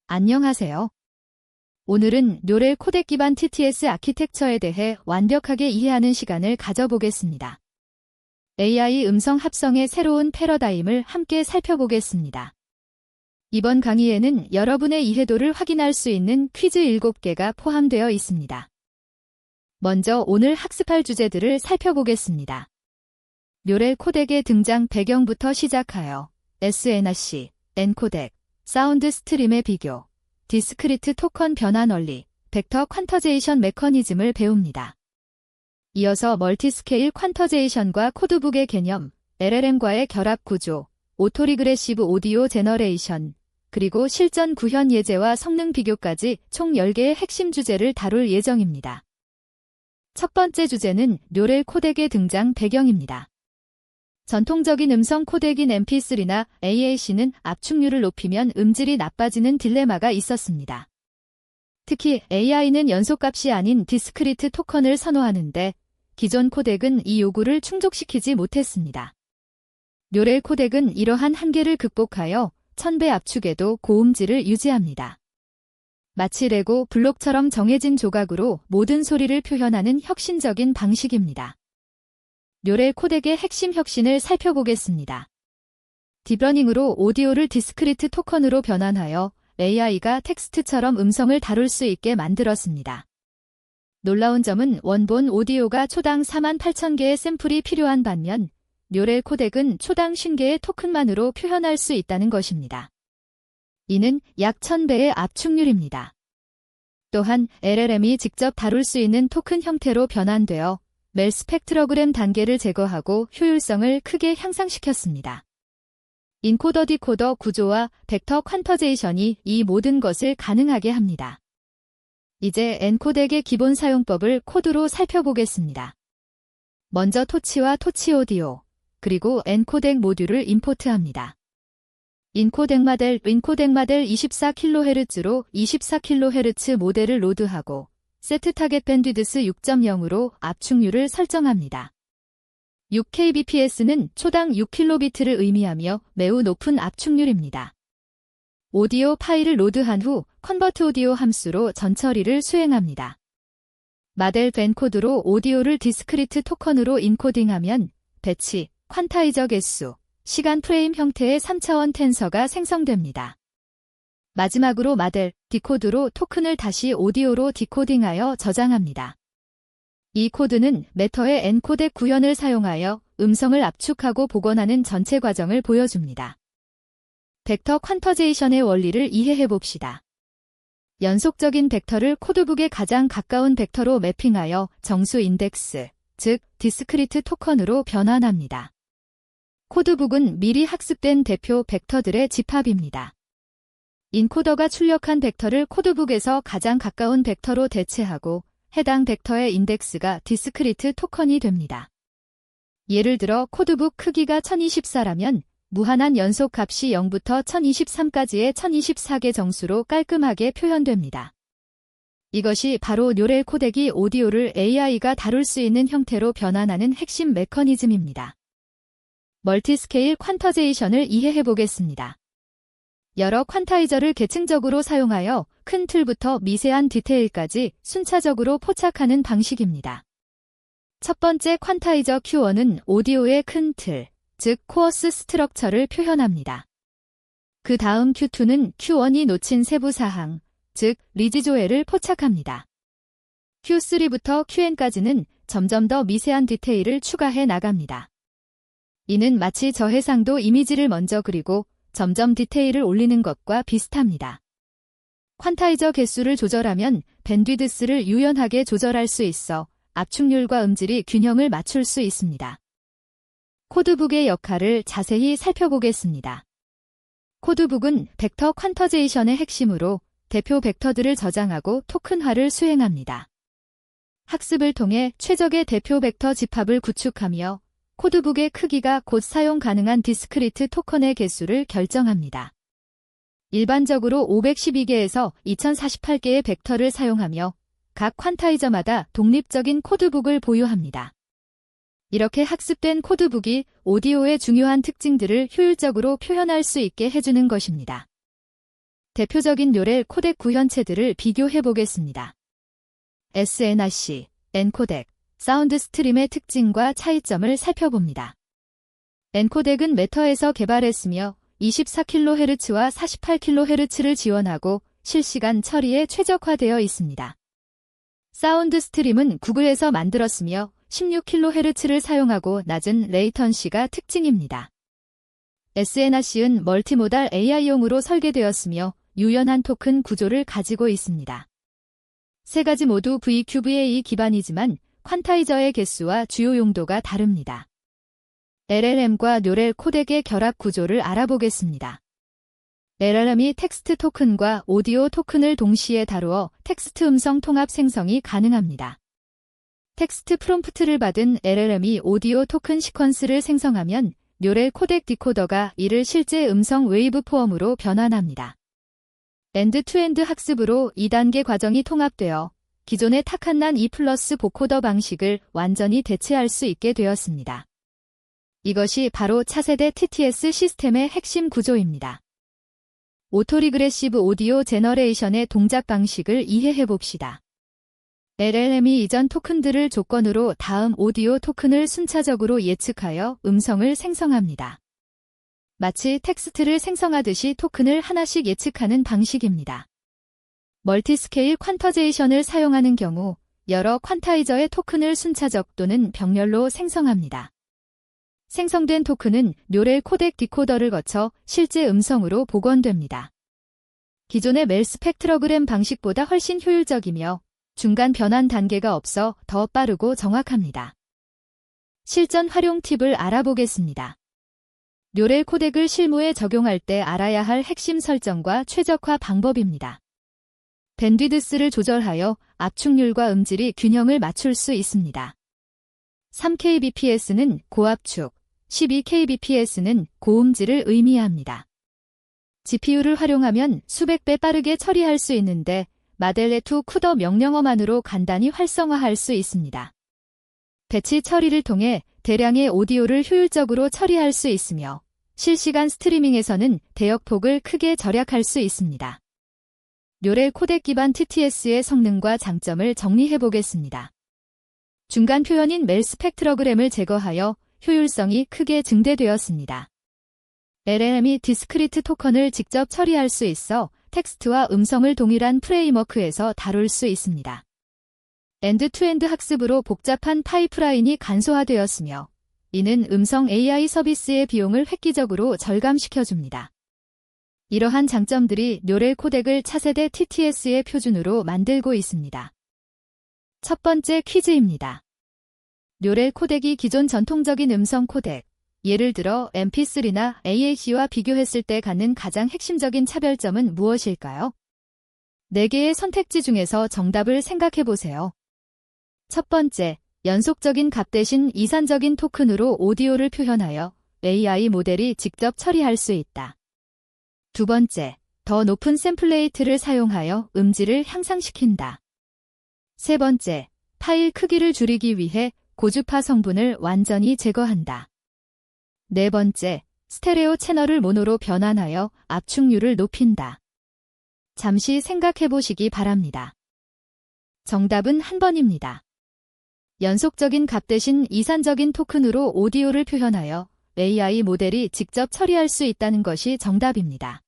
안녕하세요. 오늘은 뇨렐 코덱 기반 TTS 아키텍처에 대해 완벽하게 이해하는 시간을 가져보겠습니다. AI 음성 합성의 새로운 패러다임을 함께 살펴보겠습니다. 이번 강의에는 여러분의 이해도를 확인할 수 있는 퀴즈 7개가 포함되어 있습니다. 먼저 오늘 학습할 주제들을 살펴보겠습니다. 뇨렐 코덱의 등장 배경부터 시작하여 SNRC, 엔코덱, 사운드 스트림의 비교, 디스크리트 토컨 변환 원리, 벡터 퀀터제이션 메커니즘을 배웁니다. 이어서 멀티스케일 퀀터제이션과 코드북의 개념, LLM과의 결합 구조, 오토리그레시브 오디오 제너레이션, 그리고 실전 구현 예제와 성능 비교까지 총 10개의 핵심 주제를 다룰 예정입니다. 첫 번째 주제는 뇨렐 코덱의 등장 배경입니다. 전통적인 음성 코덱인 MP3나 AAC는 압축률을 높이면 음질이 나빠지는 딜레마가 있었습니다. 특히 AI는 연속값이 아닌 디스크리트 토컨을 선호하는데 기존 코덱은 이 요구를 충족시키지 못했습니다. 뇨렐 코덱은 이러한 한계를 극복하여 1000배 압축에도 고음질을 유지합니다. 마치 레고 블록처럼 정해진 조각으로 모든 소리를 표현하는 혁신적인 방식입니다. 뇨렐 코덱의 핵심 혁신을 살펴보겠습니다. 딥러닝으로 오디오를 디스크리트 토컨으로 변환하여 AI가 텍스트처럼 음성을 다룰 수 있게 만들었습니다. 놀라운 점은 원본 오디오가 초당 48,000개의 샘플이 필요한 반면 뇨렐 코덱은 초당 50개의 토큰만으로 표현할 수 있다는 것입니다. 이는 약 1000배의 압축률입니다. 또한 LLM이 직접 다룰 수 있는 토큰 형태로 변환되어 멜 스펙트러그램 단계를 제거하고 효율성을 크게 향상시켰습니다. 인코더 디코더 구조와 벡터 퀀터제이션이 이 모든 것을 가능하게 합니다. 이제 엔코덱의 기본 사용법을 코드로 살펴보겠습니다. 먼저 토치와 토치 오디오, 그리고 엔코덱 모듈을 임포트합니다. 인코덱 모델 24kHz로 24kHz 모델을 로드하고 세트 타겟 밴드위드스 6.0으로 압축률을 설정합니다. 6kbps는 초당 6kb를 의미하며 매우 높은 압축률입니다. 오디오 파일을 로드한 후 컨버트 오디오 함수로 전처리를 수행합니다. 모델 벤코드로 오디오를 디스크리트 토컨으로 인코딩하면 배치, 퀀타이저 개수, 시간 프레임 형태의 3차원 텐서가 생성됩니다. 마지막으로 모델, 디코드로 토큰을 다시 오디오로 디코딩하여 저장합니다. 이 코드는 매터의 엔코덱 구현을 사용하여 음성을 압축하고 복원하는 전체 과정을 보여줍니다. 벡터 퀀터제이션의 원리를 이해해봅시다. 연속적인 벡터를 코드북에 가장 가까운 벡터로 매핑하여 정수 인덱스, 즉 디스크리트 토컨으로 변환합니다. 코드북은 미리 학습된 대표 벡터들의 집합입니다. 인코더가 출력한 벡터를 코드북에서 가장 가까운 벡터로 대체하고 해당 벡터의 인덱스가 디스크리트 토컨이 됩니다. 예를 들어 코드북 크기가 1024라면 무한한 연속 값이 0부터 1023까지의 1024개 정수로 깔끔하게 표현됩니다. 이것이 바로 뇨렐 코덱이 오디오를 AI가 다룰 수 있는 형태로 변환하는 핵심 메커니즘입니다. 멀티스케일 퀀터제이션을 이해해보겠습니다. 여러 퀀타이저를 계층적으로 사용하여 큰 틀부터 미세한 디테일까지 순차적으로 포착하는 방식입니다. 첫 번째 퀀타이저 Q1은 오디오의 큰 틀, 즉 코어스 스트럭처를 표현합니다. 그 다음 Q2는 Q1이 놓친 세부 사항, 즉 리지조엘을 포착합니다. Q3부터 QN까지는 점점 더 미세한 디테일을 추가해 나갑니다. 이는 마치 저해상도 이미지를 먼저 그리고 점점 디테일을 올리는 것과 비슷합니다. 퀀타이저 개수를 조절하면 밴드위드스를 유연하게 조절할 수 있어 압축률과 음질이 균형을 맞출 수 있습니다. 코드북의 역할을 자세히 살펴보겠습니다. 코드북은 벡터 퀀터제이션의 핵심으로 대표 벡터들을 저장하고 토큰화를 수행합니다. 학습을 통해 최적의 대표 벡터 집합을 구축하며 코드북의 크기가 곧 사용 가능한 디스크리트 토컨의 개수를 결정합니다. 일반적으로 512개에서 2048개의 벡터를 사용하며 각 퀀타이저마다 독립적인 코드북을 보유합니다. 이렇게 학습된 코드북이 오디오의 중요한 특징들을 효율적으로 표현할 수 있게 해주는 것입니다. 대표적인 뇨렐 코덱 구현체들을 비교해 보겠습니다. SNRC, 엔코덱, 사운드 스트림의 특징과 차이점을 살펴봅니다. 엔코덱은 매터에서 개발했으며 24kHz와 48kHz를 지원하고 실시간 처리에 최적화되어 있습니다. 사운드 스트림은 구글에서 만들었으며 16kHz를 사용하고 낮은 레이턴시가 특징입니다. SNRC는 멀티모달 AI용으로 설계되었으며 유연한 토큰 구조를 가지고 있습니다. 세 가지 모두 VQVA 기반이지만 퀀타이저의 개수와 주요 용도가 다릅니다. LLM과 뇨렐 코덱의 결합 구조를 알아보겠습니다. LLM이 텍스트 토큰과 오디오 토큰을 동시에 다루어 텍스트 음성 통합 생성이 가능합니다. 텍스트 프롬프트를 받은 LLM이 오디오 토큰 시퀀스를 생성하면 뇨렐 코덱 디코더가 이를 실제 음성 웨이브 포엄으로 변환합니다. 엔드-투-엔드 학습으로 2단계 과정이 통합되어 기존의 타칸난 2 플러스 보코더 방식을 완전히 대체할 수 있게 되었습니다. 이것이 바로 차세대 TTS 시스템의 핵심 구조입니다. 오토리그레시브 오디오 제너레이션의 동작 방식을 이해해 봅시다. LLM이 이전 토큰들을 조건으로 다음 오디오 토큰을 순차적으로 예측하여 음성을 생성합니다. 마치 텍스트를 생성하듯이 토큰을 하나씩 예측하는 방식입니다. 멀티스케일 퀀터제이션을 사용하는 경우 여러 퀀타이저의 토큰을 순차적 또는 병렬로 생성합니다. 생성된 토큰은 뇨렐 코덱 디코더를 거쳐 실제 음성으로 복원됩니다. 기존의 멜 스펙트러그램 방식보다 훨씬 효율적이며 중간 변환 단계가 없어 더 빠르고 정확합니다. 실전 활용 팁을 알아보겠습니다. 뇨렐 코덱을 실무에 적용할 때 알아야 할 핵심 설정과 최적화 방법입니다. 밴드위드스를 조절하여 압축률과 음질이 균형을 맞출 수 있습니다. 3kbps는 고압축, 12kbps는 고음질을 의미합니다. GPU를 활용하면 수백 배 빠르게 처리할 수 있는데 마델레2 쿠더 명령어만으로 간단히 활성화할 수 있습니다. 배치 처리를 통해 대량의 오디오를 효율적으로 처리할 수 있으며 실시간 스트리밍에서는 대역폭을 크게 절약할 수 있습니다. 뇨렐 코덱 기반 TTS의 성능과 장점을 정리해 보겠습니다. 중간 표현인 멜 스펙트러그램을 제거하여 효율성이 크게 증대되었습니다. LLM이 디스크리트 토큰을 직접 처리할 수 있어 텍스트와 음성을 동일한 프레임워크에서 다룰 수 있습니다. 엔드-투-엔드 학습으로 복잡한 파이프라인이 간소화되었으며 이는 음성 AI 서비스의 비용을 획기적으로 절감시켜줍니다. 이러한 장점들이 뇨렐 코덱을 차세대 TTS의 표준으로 만들고 있습니다. 첫 번째 퀴즈입니다. 뇨렐 코덱이 기존 전통적인 음성 코덱, 예를 들어 MP3나 AAC와 비교했을 때 갖는 가장 핵심적인 차별점은 무엇일까요? 4개의 선택지 중에서 정답을 생각해 보세요. 첫 번째, 연속적인 값 대신 이산적인 토큰으로 오디오를 표현하여 AI 모델이 직접 처리할 수 있다. 두 번째, 더 높은 샘플레이트를 사용하여 음질을 향상시킨다. 세 번째, 파일 크기를 줄이기 위해 고주파 성분을 완전히 제거한다. 네 번째, 스테레오 채널을 모노로 변환하여 압축률을 높인다. 잠시 생각해 보시기 바랍니다. 정답은 한 번입니다. 연속적인 값 대신 이산적인 토큰으로 오디오를 표현하여 AI 모델이 직접 처리할 수 있다는 것이 정답입니다.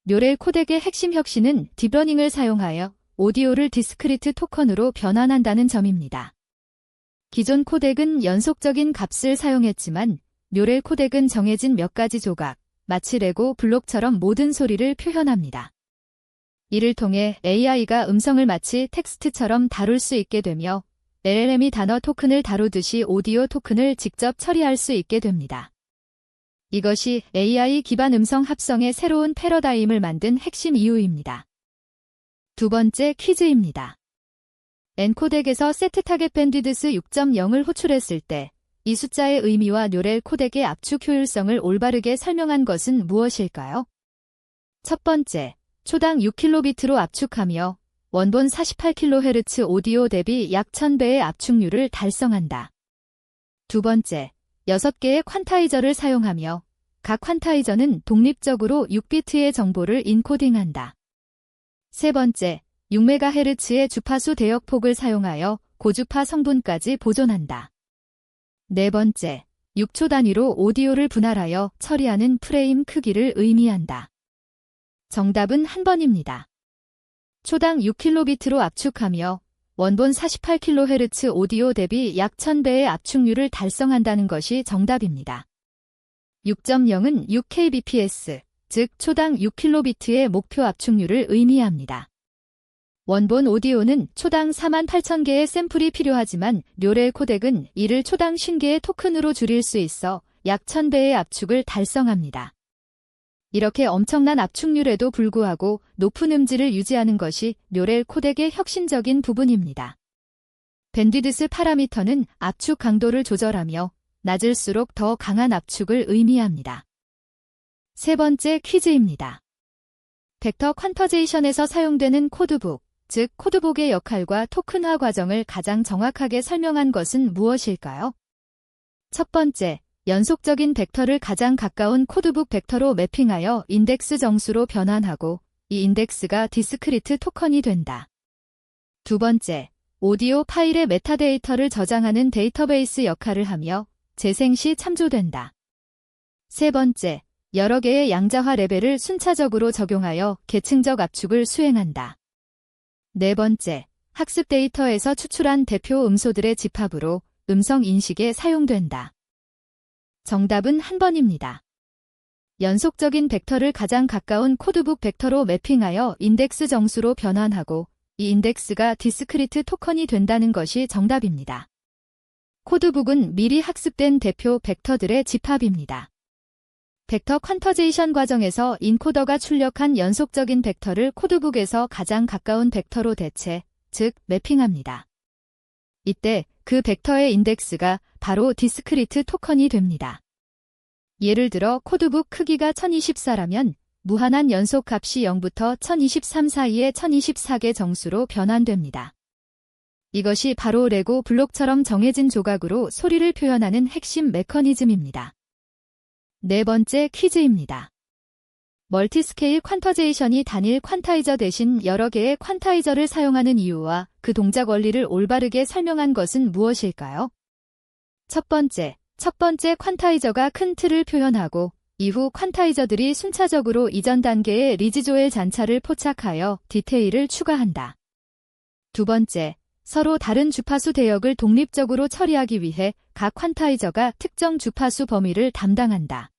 뇨렐 코덱의 핵심 혁신은 딥러닝을 사용하여 오디오를 디스크리트 토큰으로 변환한다는 점입니다. 기존 코덱은 연속적인 값을 사용했지만 뇨렐 코덱은 정해진 몇 가지 조각, 마치 레고 블록처럼 모든 소리를 표현합니다. 이를 통해 AI가 음성을 마치 텍스트처럼 다룰 수 있게 되며 LLM이 단어 토큰을 다루듯이 오디오 토큰을 직접 처리할 수 있게 됩니다. 이것이 AI 기반 음성 합성의 새로운 패러다임을 만든 핵심 이유입니다. 두 번째 퀴즈입니다. 엔코덱에서 세트 타겟 밴드위드스 6.0을 호출했을 때 이 숫자의 의미와 뇨렐 코덱의 압축 효율성을 올바르게 설명한 것은 무엇일까요? 첫 번째, 초당 6kb로 압축하며 원본 48kHz 오디오 대비 약 1000배의 압축률을 달성한다. 두 번째, 6개의 퀀타이저를 사용하며 각 퀀타이저는 독립적으로 6비트의 정보를 인코딩한다. 세 번째, 6MHz의 주파수 대역폭을 사용하여 고주파 성분까지 보존한다. 네 번째, 6초 단위로 오디오를 분할하여 처리하는 프레임 크기를 의미한다. 정답은 한 번입니다. 초당 6kb로 압축하며 원본 48kHz 오디오 대비 약 1000배의 압축률을 달성한다는 것이 정답입니다. 6.0은 6kbps, 즉 초당 6kb의 목표 압축률을 의미합니다. 원본 오디오는 초당 48,000개의 샘플이 필요하지만 료렐 코덱은 이를 초당 50개의 토큰으로 줄일 수 있어 약 1000배의 압축을 달성합니다. 이렇게 엄청난 압축률에도 불구하고 높은 음질을 유지하는 것이 료렐 코덱의 혁신적인 부분입니다. 밴드위드스 파라미터는 압축 강도를 조절하며 낮을수록 더 강한 압축을 의미합니다. 세 번째 퀴즈입니다. 벡터 퀀터제이션에서 사용되는 코드북, 즉 코드북의 역할과 토큰화 과정을 가장 정확하게 설명한 것은 무엇일까요? 첫 번째, 연속적인 벡터를 가장 가까운 코드북 벡터로 매핑하여 인덱스 정수로 변환하고 이 인덱스가 디스크리트 토큰이 된다. 두 번째, 오디오 파일의 메타데이터를 저장하는 데이터베이스 역할을 하며 재생 시 참조된다. 세 번째, 여러 개의 양자화 레벨을 순차적으로 적용하여 계층적 압축을 수행한다. 네 번째, 학습 데이터에서 추출한 대표 음소들의 집합으로 음성 인식에 사용된다. 정답은 한 번입니다. 연속적인 벡터를 가장 가까운 코드북 벡터로 매핑하여 인덱스 정수로 변환하고 이 인덱스가 디스크리트 토큰이 된다는 것이 정답입니다. 코드북은 미리 학습된 대표 벡터들의 집합입니다. 벡터 퀀터제이션 과정에서 인코더가 출력한 연속적인 벡터를 코드북에서 가장 가까운 벡터로 대체, 즉 매핑합니다. 이때 그 벡터의 인덱스가 바로 디스크리트 토큰이 됩니다. 예를 들어 코드북 크기가 1024라면 무한한 연속 값이 0부터 1023 사이의 1024개 정수로 변환됩니다. 이것이 바로 레고 블록처럼 정해진 조각으로 소리를 표현하는 핵심 메커니즘입니다. 네 번째 퀴즈입니다. 멀티스케일 퀀터제이션이 단일 퀀타이저 대신 여러 개의 퀀타이저를 사용하는 이유와 그 동작 원리를 올바르게 설명한 것은 무엇일까요? 첫 번째 퀀타이저가 큰 틀을 표현하고 이후 퀀타이저들이 순차적으로 이전 단계의 리지조엘 잔차를 포착하여 디테일을 추가한다. 두 번째, 서로 다른 주파수 대역을 독립적으로 처리하기 위해 각 퀀타이저가 특정 주파수 범위를 담당한다.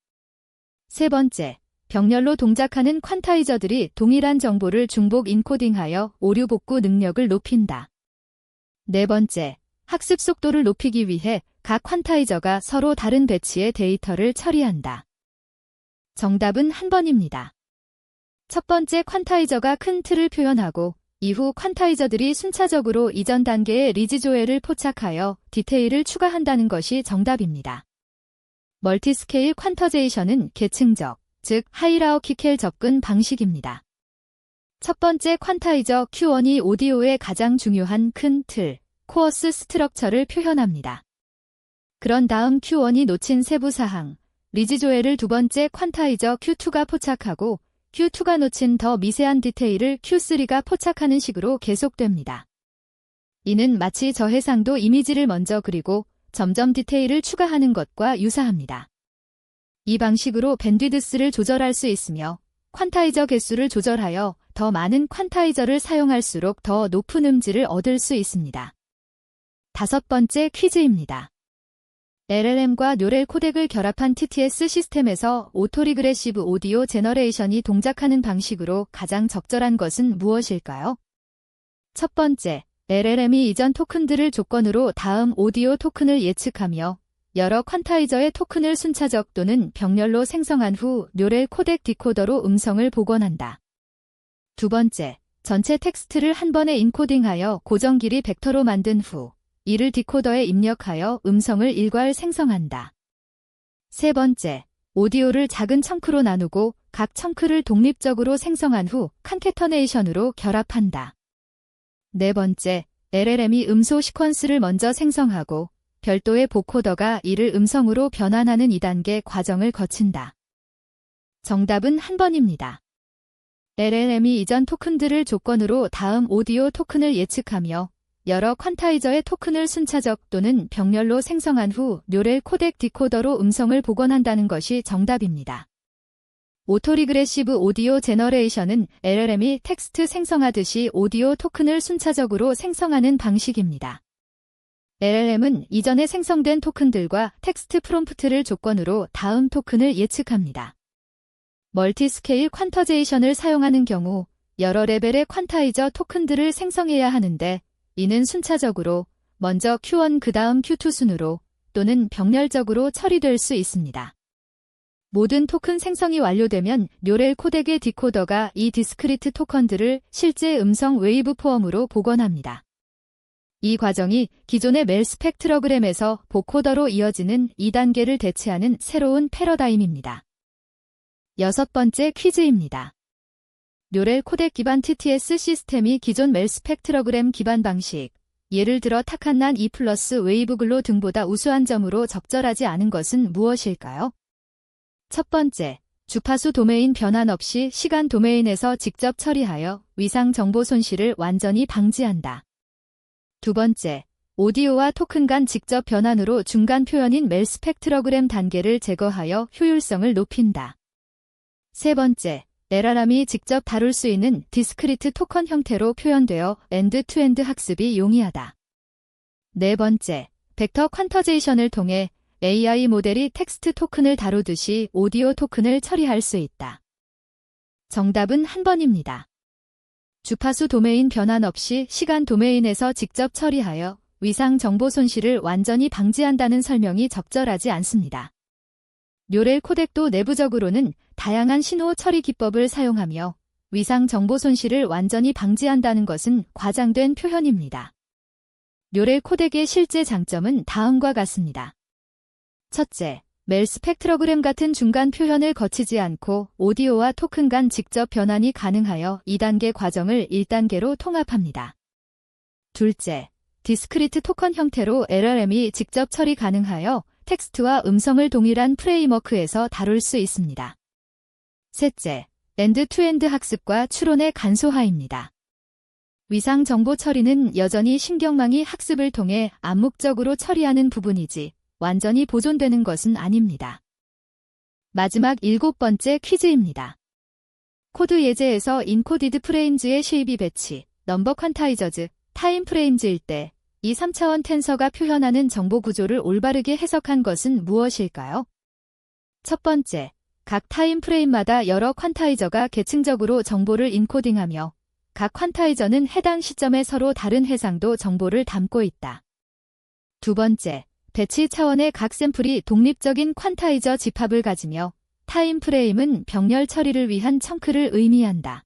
세 번째, 병렬로 동작하는 퀀타이저들이 동일한 정보를 중복 인코딩하여 오류 복구 능력을 높인다. 네 번째, 학습 속도를 높이기 위해 각 퀀타이저가 서로 다른 배치의 데이터를 처리한다. 정답은 한 번입니다. 첫 번째 퀀타이저가 큰 틀을 표현하고 이후 퀀타이저들이 순차적으로 이전 단계의 리지조엘을 포착하여 디테일을 추가한다는 것이 정답입니다. 멀티스케일 퀀터제이션은 계층적, 즉 하이라오키켈 접근 방식입니다. 첫 번째 퀀타이저 Q1이 오디오의 가장 중요한 큰 틀, 코어스 스트럭처를 표현합니다. 그런 다음 Q1이 놓친 세부 사항, 리지조엘을 두 번째 퀀타이저 Q2가 포착하고 Q2가 놓친 더 미세한 디테일을 Q3가 포착하는 식으로 계속됩니다. 이는 마치 저해상도 이미지를 먼저 그리고 점점 디테일을 추가하는 것과 유사합니다. 이 방식으로 밴드위드스를 조절할 수 있으며 퀀타이저 개수를 조절하여 더 많은 퀀타이저를 사용할수록 더 높은 음질을 얻을 수 있습니다. 다섯 번째 퀴즈입니다. LLM과 료렐 코덱을 결합한 TTS 시스템에서 오토리그레시브 오디오 제너레이션이 동작하는 방식으로 가장 적절한 것은 무엇일까요? 첫 번째, LLM이 이전 토큰들을 조건으로 다음 오디오 토큰을 예측하며 여러 퀀타이저의 토큰을 순차적 또는 병렬로 생성한 후 료렐 코덱 디코더로 음성을 복원한다. 두 번째, 전체 텍스트를 한 번에 인코딩하여 고정 길이 벡터로 만든 후 이를 디코더에 입력하여 음성을 일괄 생성한다. 세 번째, 오디오를 작은 청크로 나누고 각 청크를 독립적으로 생성한 후 칸케터네이션으로 결합한다. 네 번째, LLM이 음소 시퀀스를 먼저 생성하고 별도의 보코더가 이를 음성으로 변환하는 2단계 과정을 거친다. 정답은 한 번입니다. LLM이 이전 토큰들을 조건으로 다음 오디오 토큰을 예측하며 여러 퀀타이저의 토큰을 순차적 또는 병렬로 생성한 후 뇌럴 코덱 디코더로 음성을 복원한다는 것이 정답입니다. 오토리그레시브 오디오 제너레이션은 LLM이 텍스트 생성하듯이 오디오 토큰을 순차적으로 생성하는 방식입니다. LLM은 이전에 생성된 토큰들과 텍스트 프롬프트를 조건으로 다음 토큰을 예측합니다. 멀티스케일 퀀터제이션을 사용하는 경우 여러 레벨의 퀀타이저 토큰들을 생성해야 하는데 이는 순차적으로 먼저 Q1 그 다음 Q2 순으로 또는 병렬적으로 처리될 수 있습니다. 모든 토큰 생성이 완료되면 뇌럴 코덱의 디코더가 이 디스크리트 토큰들을 실제 음성 웨이브 포엄으로 복원합니다. 이 과정이 기존의 멜 스펙트러그램에서 보코더로 이어지는 2단계를 대체하는 새로운 패러다임입니다. 6번째 퀴즈입니다. 뇌럴 코덱 기반 TTS 시스템이 기존 멜 스펙트러그램 기반 방식, 예를 들어 타칸난 2 플러스 웨이브 글로 등보다 우수한 점으로 적절하지 않은 것은 무엇일까요? 첫 번째, 주파수 도메인 변환 없이 시간 도메인에서 직접 처리하여 위상 정보 손실을 완전히 방지한다. 두 번째, 오디오와 토큰 간 직접 변환으로 중간 표현인 멜 스펙트러그램 단계를 제거하여 효율성을 높인다. 세 번째, LLM이 직접 다룰 수 있는 디스크리트 토큰 형태로 표현되어 엔드-투-엔드 학습이 용이하다. 네 번째, 벡터 퀀터제이션을 통해 AI 모델이 텍스트 토큰을 다루듯이 오디오 토큰을 처리할 수 있다. 정답은 한 번입니다. 주파수 도메인 변환 없이 시간 도메인에서 직접 처리하여 위상 정보 손실을 완전히 방지한다는 설명이 적절하지 않습니다. 뇌럴 코덱도 내부적으로는 다양한 신호 처리 기법을 사용하며 위상 정보 손실을 완전히 방지한다는 것은 과장된 표현입니다. 뇌럴 코덱의 실제 장점은 다음과 같습니다. 첫째, 멜 스펙트러그램 같은 중간 표현을 거치지 않고 오디오와 토큰 간 직접 변환이 가능하여 2단계 과정을 1단계로 통합합니다. 둘째, 디스크리트 토큰 형태로 LLM이 직접 처리 가능하여 텍스트와 음성을 동일한 프레임워크에서 다룰 수 있습니다. 셋째, 엔드-투-엔드 학습과 추론의 간소화입니다. 위상 정보 처리는 여전히 신경망이 학습을 통해 암묵적으로 처리하는 부분이지 완전히 보존되는 것은 아닙니다. 마지막 7번째 퀴즈입니다. 코드 예제에서 인코디드 프레임즈의 쉐이비 배치, 넘버 퀀타이저즈, 타임 프레임즈일 때 이 3차원 텐서가 표현하는 정보 구조를 올바르게 해석한 것은 무엇일까요? 첫 번째, 각 타임 프레임마다 여러 퀀타이저가 계층적으로 정보를 인코딩하며 각 퀀타이저는 해당 시점에 서로 다른 해상도 정보를 담고 있다. 두 번째, 배치 차원의 각 샘플이 독립적인 퀀타이저 집합을 가지며 타임 프레임은 병렬 처리를 위한 청크를 의미한다.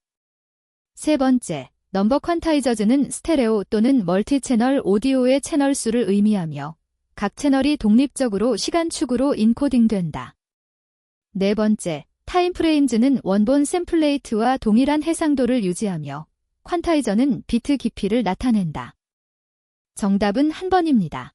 세 번째, 넘버 퀀타이저즈는 스테레오 또는 멀티 채널 오디오의 채널 수를 의미하며 각 채널이 독립적으로 시간축으로 인코딩된다. 네 번째, 타임 프레임즈는 원본 샘플레이트와 동일한 해상도를 유지하며 퀀타이저는 비트 깊이를 나타낸다. 정답은 한 번입니다.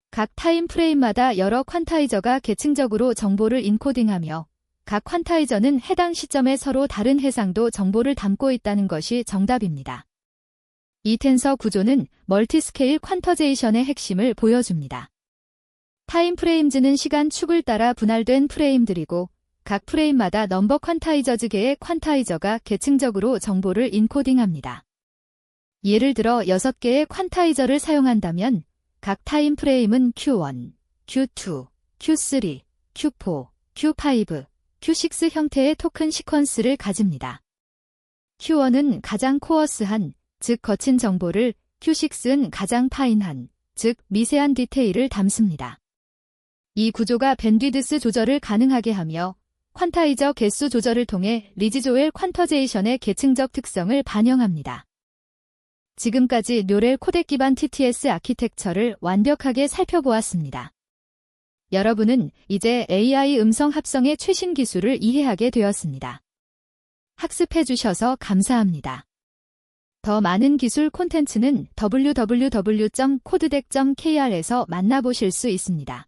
각 타임 프레임마다 여러 퀀타이저가 계층적으로 정보를 인코딩하며 각 퀀타이저는 해당 시점에 서로 다른 해상도 정보를 담고 있다는 것이 정답입니다. 이 텐서 구조는 멀티스케일 퀀터제이션의 핵심을 보여줍니다. 타임 프레임즈는 시간 축을 따라 분할된 프레임들이고 각 프레임마다 넘버 퀀타이저즈계의 퀀타이저가 계층적으로 정보를 인코딩합니다. 예를 들어 6개의 퀀타이저를 사용한다면 각 타임 프레임은 Q1, Q2, Q3, Q4, Q5, Q6 형태의 토큰 시퀀스를 가집니다. Q1은 가장 코어스한, 즉 거친 정보를, Q6은 가장 파인한, 즉 미세한 디테일을 담습니다. 이 구조가 밴드위드스 조절을 가능하게 하며 퀀타이저 개수 조절을 통해 리지조엘 퀀터제이션의 계층적 특성을 반영합니다. 지금까지 뇌럴 코덱 기반 TTS 아키텍처를 완벽하게 살펴보았습니다. 여러분은 이제 AI 음성 합성의 최신 기술을 이해하게 되었습니다. 학습해 주셔서 감사합니다. 더 많은 기술 콘텐츠는 www.codedec.kr에서 만나보실 수 있습니다.